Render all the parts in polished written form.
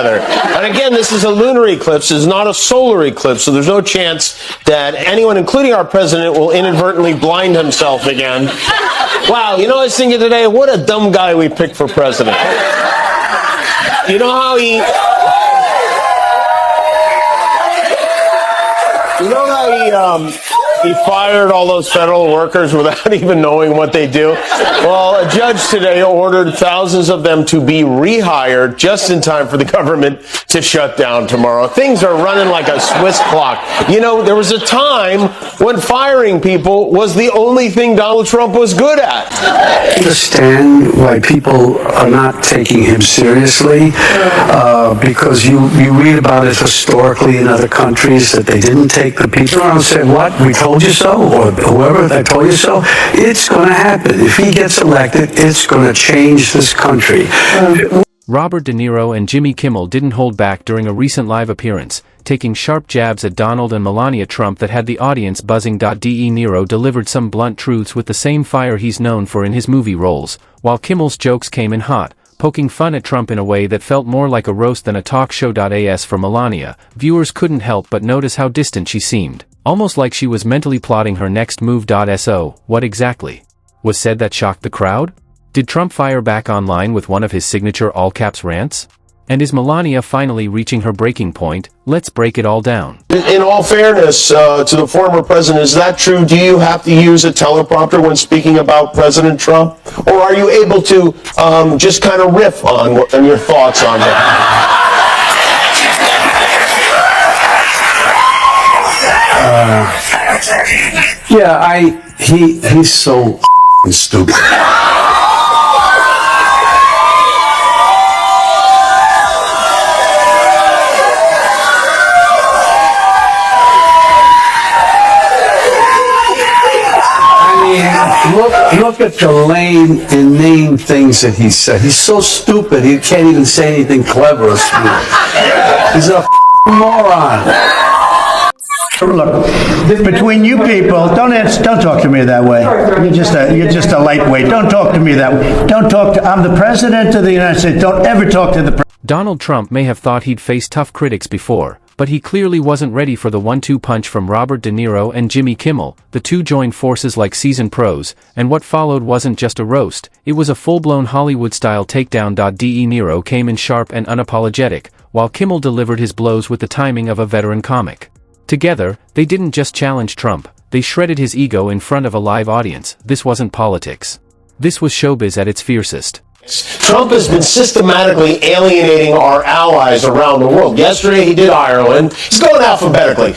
And again, this is a lunar eclipse, it's not a solar eclipse, so there's no chance that anyone, including our president, will inadvertently blind himself again. Wow, you know, I was thinking today, what a dumb guy we picked for president. You know how he... You know how he fired all those federal workers without even knowing what they do? Well, a judge today ordered thousands of them to be rehired just in time for the government to shut down tomorrow. Things are running like a Swiss clock. You know, there was a time when firing people was the only thing Donald Trump was good at. I understand why people are not taking him seriously, because you read about it historically in other countries that they didn't take the people around and say, what, we told you so, or whoever that told you so. It's going to happen. If he gets elected, it's going to change this country. Robert De Niro and Jimmy Kimmel didn't hold back during a recent live appearance, taking sharp jabs at Donald and Melania Trump that had the audience buzzing. De Niro delivered some blunt truths with the same fire he's known for in his movie roles, while Kimmel's jokes came in hot, poking fun at Trump in a way that felt more like a roast than a talk show. As for Melania, viewers couldn't help but notice how distant she seemed, almost like she was mentally plotting her next move. So, what exactly was said that shocked the crowd? Did Trump fire back online with one of his signature all-caps rants? And is Melania finally reaching her breaking point? Let's break it all down. In all fairness to the former president, is that true? Do you have to use a teleprompter when speaking about President Trump? Or are you able to just kind of riff on your thoughts on that? He's so stupid. Look at the lame, inane things that he said. He's so stupid, he can't even say anything clever or smart. He's a moron. Look, between you people, don't talk to me that way. You're just a lightweight. Don't talk to me that way. I'm the president of the United States. Don't ever talk to the president. Donald Trump may have thought he'd faced tough critics before, but he clearly wasn't ready for the 1-2 punch from Robert De Niro and Jimmy Kimmel. The two joined forces like seasoned pros, and what followed wasn't just a roast, it was a full-blown Hollywood-style takedown. De Niro came in sharp and unapologetic, while Kimmel delivered his blows with the timing of a veteran comic. Together, they didn't just challenge Trump, they shredded his ego in front of a live audience. This wasn't politics. This was showbiz at its fiercest. Trump has been systematically alienating our allies around the world. Yesterday he did Ireland. He's going alphabetically.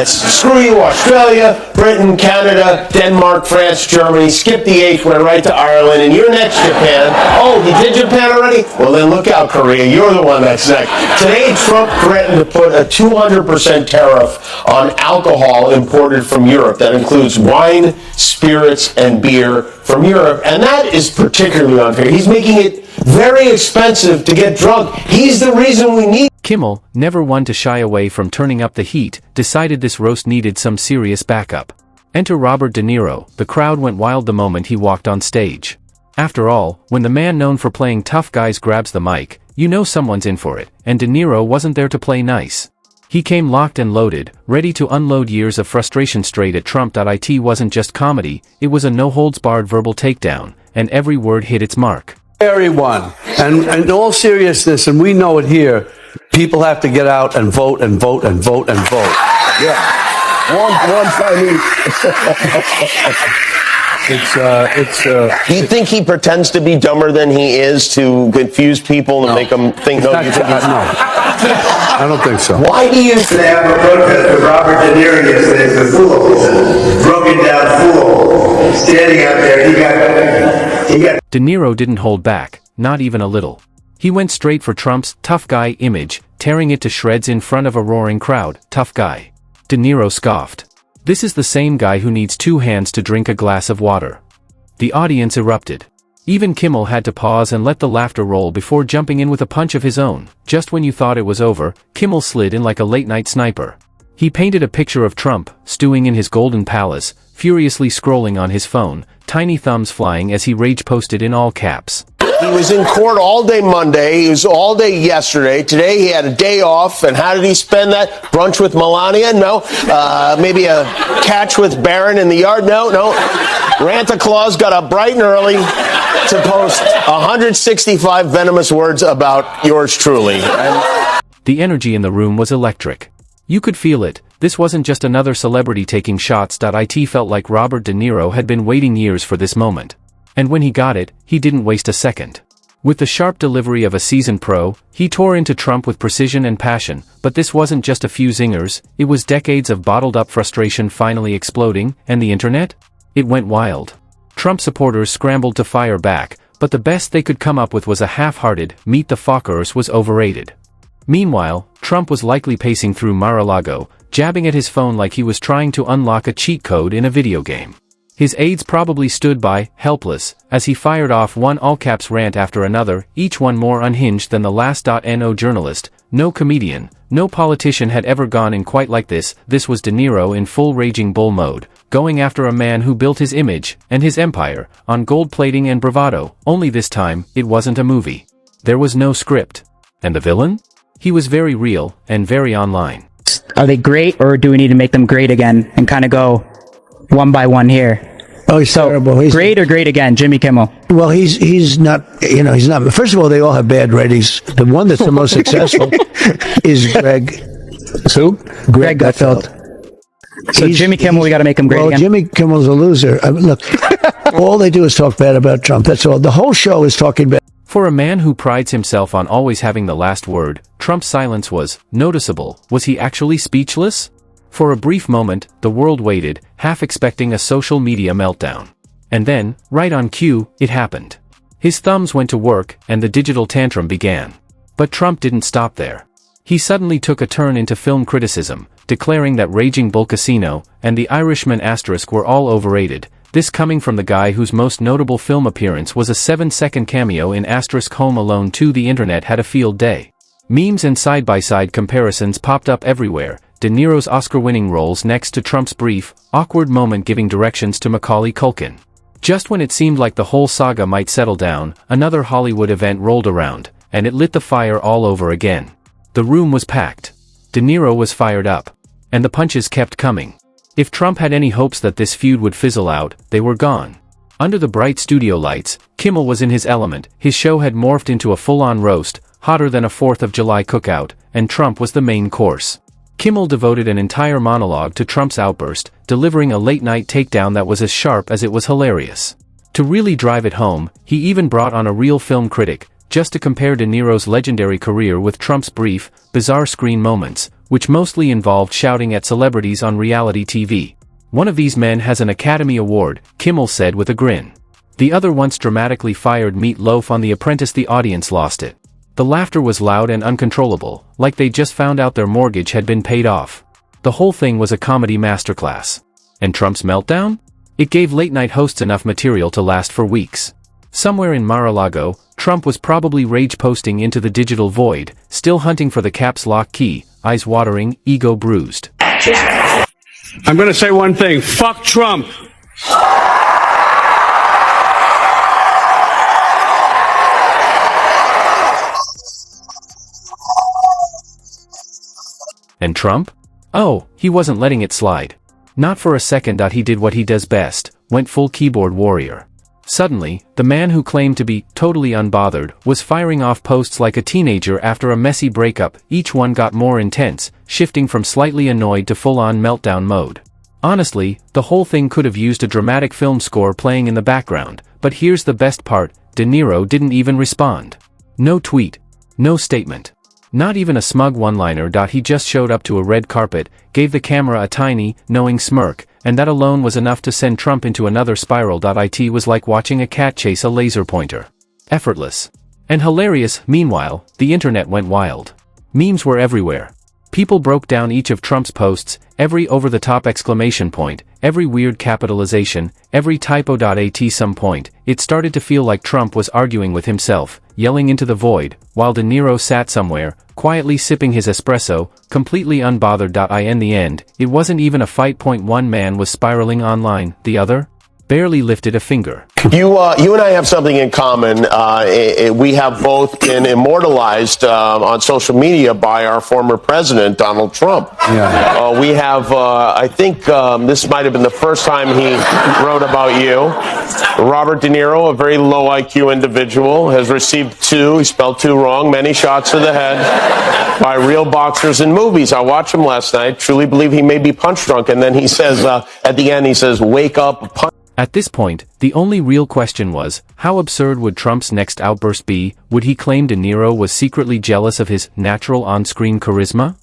Screw you, Australia, Britain, Canada, Denmark, France, Germany. Skip the H, went right to Ireland, and you're next, Japan. Oh, he did Japan already? Well, then look out, Korea. You're the one that's next. Today, Trump threatened to put a 200% tariff on alcohol imported from Europe. That includes wine, spirits, and beer from Europe, and that is particularly unfair. He's making it very expensive to get drunk. He's the reason we need... Kimmel, never one to shy away from turning up the heat, decided this roast needed some serious backup. Enter Robert De Niro. The crowd went wild the moment he walked on stage. After all, when the man known for playing tough guys grabs the mic, you know someone's in for it, and De Niro wasn't there to play nice. He came locked and loaded, ready to unload years of frustration straight at Trump. It wasn't just comedy, it was a no-holds-barred verbal takedown, and every word hit its mark. Everyone, and in all seriousness, and we know it here, people have to get out and vote and vote and vote and vote. Yeah. One Chinese. Do you think he pretends to be dumber than he is to confuse people and make them think, no, you think he's... No. I don't think so. Why do you... They have a protest with Robert De Niro yesterday. It's a fool. Broken down fool. Standing out there. He got... De Niro didn't hold back, not even a little. He went straight for Trump's tough guy image, tearing it to shreds in front of a roaring crowd. Tough guy. De Niro scoffed. This is the same guy who needs 2 hands to drink a glass of water. The audience erupted. Even Kimmel had to pause and let the laughter roll before jumping in with a punch of his own. Just when you thought it was over, Kimmel slid in like a late-night sniper. He painted a picture of Trump, stewing in his golden palace, furiously scrolling on his phone, tiny thumbs flying as he rage-posted in all caps. He was in court all day Monday. He was all day yesterday. Today he had a day off. And how did he spend that? Brunch with Melania? No. Maybe a catch with Barron in the yard? No. Santa Claus got up bright and early to post 165 venomous words about yours truly. The energy in the room was electric. You could feel it. This wasn't just another celebrity taking shots. It felt like Robert De Niro had been waiting years for this moment. And when he got it, he didn't waste a second. With the sharp delivery of a seasoned pro, he tore into Trump with precision and passion, but this wasn't just a few zingers, it was decades of bottled-up frustration finally exploding, and the internet? It went wild. Trump supporters scrambled to fire back, but the best they could come up with was a half-hearted, "Meet the Fockers was overrated." Meanwhile, Trump was likely pacing through Mar-a-Lago, jabbing at his phone like he was trying to unlock a cheat code in a video game. His aides probably stood by, helpless, as he fired off one all-caps rant after another, each one more unhinged than the last. No journalist, no comedian, no politician had ever gone in quite like this. This was De Niro in full raging bull mode, going after a man who built his image, and his empire, on gold plating and bravado, only this time, it wasn't a movie. There was no script. And the villain? He was very real, and very online. Are they great, or do we need to make them great again, and kind of go one by one here? Oh, he's terrible. He's great or great again, Jimmy Kimmel? Well, he's not, he's not. First of all, they all have bad ratings. The one that's the most successful is Greg. Who? Greg Gutfeld. So Jimmy Kimmel, we got to make him great again? Well, Jimmy Kimmel's a loser. Look, all they do is talk bad about Trump. That's all. The whole show is talking bad. For a man who prides himself on always having the last word, Trump's silence was noticeable. Was he actually speechless? For a brief moment, the world waited, half expecting a social media meltdown. And then, right on cue, it happened. His thumbs went to work, and the digital tantrum began. But Trump didn't stop there. He suddenly took a turn into film criticism, declaring that Raging Bull Casino and The Irishman * were all overrated, this coming from the guy whose most notable film appearance was a 7-second cameo in * Home Alone 2. The internet had a field day. Memes and side-by-side comparisons popped up everywhere, De Niro's Oscar-winning roles next to Trump's brief, awkward moment giving directions to Macaulay Culkin. Just when it seemed like the whole saga might settle down, another Hollywood event rolled around, and it lit the fire all over again. The room was packed. De Niro was fired up. And the punches kept coming. If Trump had any hopes that this feud would fizzle out, they were gone. Under the bright studio lights, Kimmel was in his element. His show had morphed into a full-on roast, hotter than a 4th of July cookout, and Trump was the main course. Kimmel devoted an entire monologue to Trump's outburst, delivering a late-night takedown that was as sharp as it was hilarious. To really drive it home, he even brought on a real film critic, just to compare De Niro's legendary career with Trump's brief, bizarre screen moments, which mostly involved shouting at celebrities on reality TV. One of these men has an Academy Award, Kimmel said with a grin. The other once dramatically fired Meat Loaf on The Apprentice. The audience lost it. The laughter was loud and uncontrollable, like they just found out their mortgage had been paid off. The whole thing was a comedy masterclass. And Trump's meltdown? It gave late-night hosts enough material to last for weeks. Somewhere in Mar-a-Lago, Trump was probably rage-posting into the digital void, still hunting for the caps lock key, eyes watering, ego bruised. I'm going to say one thing. Fuck Trump. And Trump? Oh, he wasn't letting it slide. Not for a second. He did what he does best, went full keyboard warrior. Suddenly, the man who claimed to be totally unbothered was firing off posts like a teenager after a messy breakup. Each one got more intense, shifting from slightly annoyed to full-on meltdown mode. Honestly, the whole thing could have used a dramatic film score playing in the background, but here's the best part, De Niro didn't even respond. No tweet. No statement. Not even a smug one-liner. He just showed up to a red carpet, gave the camera a tiny, knowing smirk, and that alone was enough to send Trump into another spiral. It was like watching a cat chase a laser pointer. Effortless. And hilarious. Meanwhile, the internet went wild. Memes were everywhere. People broke down each of Trump's posts, every over-the-top exclamation point, every weird capitalization, every typo. At some point, it started to feel like Trump was arguing with himself, yelling into the void, while De Niro sat somewhere, quietly sipping his espresso, completely unbothered. In the end, it wasn't even a fight. One man was spiraling online, the other barely lifted a finger. You and I have something in common. We have both been immortalized on social media by our former president, Donald Trump. Yeah. We have, I think this might have been the first time he wrote about you. Robert De Niro, a very low IQ individual, has received he spelled two wrong, many shots to the head by real boxers in movies. I watched him last night, truly believe he may be punch drunk, and then he says, at the end, he says, wake up, punch. At this point, the only real question was, how absurd would Trump's next outburst be? Would he claim De Niro was secretly jealous of his natural on-screen charisma?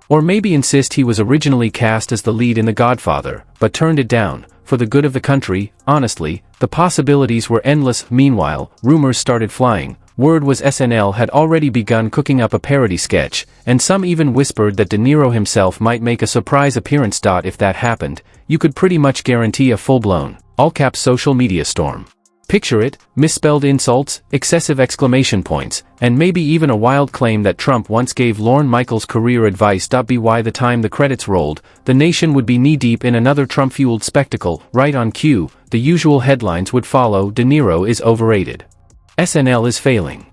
Or maybe insist he was originally cast as the lead in The Godfather, but turned it down, for the good of the country? Honestly, the possibilities were endless. Meanwhile, rumors started flying. Word was SNL had already begun cooking up a parody sketch, and some even whispered that De Niro himself might make a surprise appearance. If that happened, you could pretty much guarantee a full-blown, all-caps social media storm. Picture it, misspelled insults, excessive exclamation points, and maybe even a wild claim that Trump once gave Lorne Michaels career advice. By the time the credits rolled, the nation would be knee-deep in another Trump-fueled spectacle. Right on cue, the usual headlines would follow: De Niro is overrated. SNL is failing.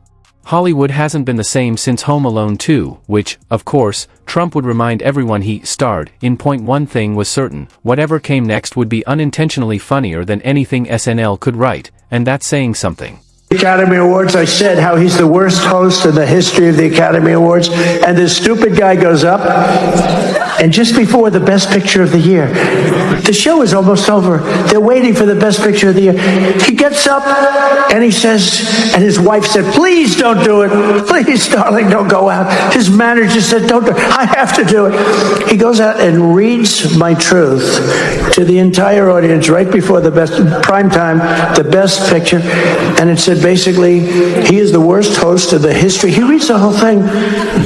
Hollywood hasn't been the same since Home Alone 2, which, of course, Trump would remind everyone he starred in. One thing was certain: whatever came next would be unintentionally funnier than anything SNL could write, and that's saying something. Academy Awards, I said how he's the worst host in the history of the Academy Awards, and this stupid guy goes up, and just before the Best Picture of the Year, the show is almost over, they're waiting for the Best Picture of the Year, he gets up, and he says, and his wife said, please don't do it, please darling, don't go out. His manager said, don't do it, I have to do it. He goes out and reads my truth to the entire audience right before the best, prime time, the Best Picture, and it said, basically, he is the worst host of the history. He reads the whole thing,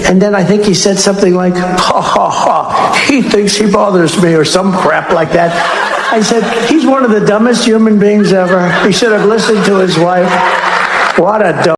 and then I think he said something like, ha, ha, ha, he thinks he bothers me, or some crap like that. I said, he's one of the dumbest human beings ever. He should have listened to his wife. What a dumb.